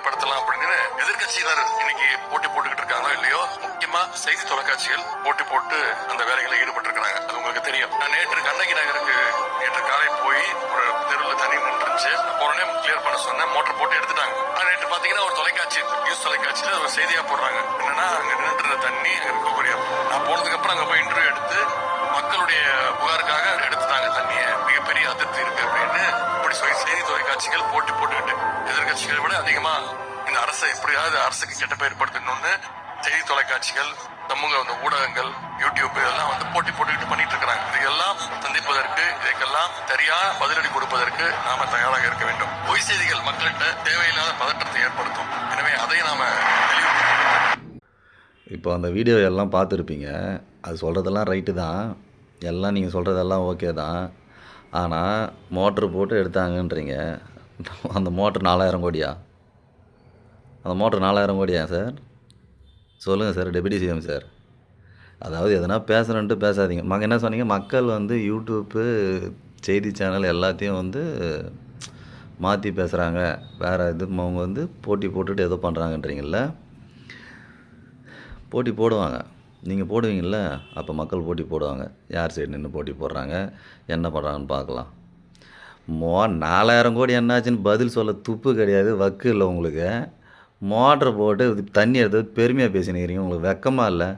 ஏற்படுத்தலாம் அப்படின்னு எதிர்கட்சியினர் இன்னைக்கு போட்டி போட்டுக்கிட்டு இருக்காங்களோ இல்லையோ, முக்கியமா செய்தி தொலைக்காட்சிகள் போட்டி போட்டு அந்த வேலைகளை ஈடுபட்டு இருக்காங்க. அது உங்களுக்கு தெரியும். நான் நேற்று கண்ணகி நகருக்கு நேற்று காலை போய் ஒரு தெருவில் தண்ணி நின்றுச்சு. உடனே கிளியர் பண்ண சொன்னேன். மோட்டர் போட்டு எடுத்துட்டாங்க. நேற்று பாத்தீங்கன்னா ஒரு தொலைக்காட்சி, நியூஸ் தொலைக்காட்சியில ஒரு செய்தியா போடுறாங்க. என்னன்னா அங்க நின்று தண்ணி அங்க இருக்கக்கூடிய, நான் போனதுக்கு அப்புறம் அங்க போய் இன்டர்வியூ எடுத்து மக்களுடைய புகாருக்காக எடுத்துட்டாங்க தண்ணிய, மிகப்பெரிய அதிருப்தி இருக்கு அப்படின்னு. இப்படி செய்தி தொலைக்காட்சிகள் போட்டி போட்டுக்கிட்டு எதிர்கட்சிகளை விட அதிகமா இந்த அரசை எப்படியாவது அரசுக்கு கெட்ட பெயர் படுத்தணும்னு செய்தி தொலைக்காட்சிகள், சமூக ஊடகங்கள், யூடியூப் இதெல்லாம் போட்டி போட்டுக்கிட்டு பண்ணிட்டு இருக்கிறாங்க. இதையெல்லாம் சந்திப்பதற்கு, இதுக்கெல்லாம் சரியான பதிலடி கொடுப்பதற்கு நாம தயாராக இருக்க வேண்டும். பொய் செய்திகள் மக்கள்கிட்ட தேவையில்லாத பதற்றத்தை ஏற்படுத்தும். எனவே அதை நாம இப்போ அந்த வீடியோ எல்லாம் பார்த்துருப்பீங்க. அது சொல்கிறதெல்லாம் ரைட்டு தான், எல்லாம் நீங்கள் சொல்கிறதெல்லாம் ஓகே தான். ஆனால் மோட்ரு போட்டு எடுத்தாங்கன்றீங்க. அந்த மோட்ரு 4000 கோடியா? அந்த மோட்ரு 4000 கோடியா சார்? சொல்லுங்கள் சார், டெபுட்டி சிஎம் சார். அதாவது எதனா பேசுகிறேன்ட்டு பேசாதீங்க. என்ன சொன்னீங்க? மக்கள் யூடியூப்பு, செய்தி சேனல் எல்லாத்தையும் மாற்றி பேசுகிறாங்க, வேறு இது அவங்க போட்டி போட்டுட்டு ஏதோ பண்ணுறாங்கன்றீங்கள. போட்டி போடுவாங்க, நீங்கள் போடுவீங்கள, அப்போ மக்கள் போட்டி போடுவாங்க. யார் சைடு நின்று போட்டி போடுறாங்க, என்ன பண்ணுறாங்கன்னு பார்க்கலாம். 4000 கோடி என்னாச்சுன்னு பதில் சொல்ல துப்பு கிடையாது, வக்கு இல்லை உங்களுக்கு. மோட்டர் போட்டு தண்ணி எடுத்து பெருமையாக பேசினுக்கிறீங்க, உங்களுக்கு வெக்கமாக இல்லை?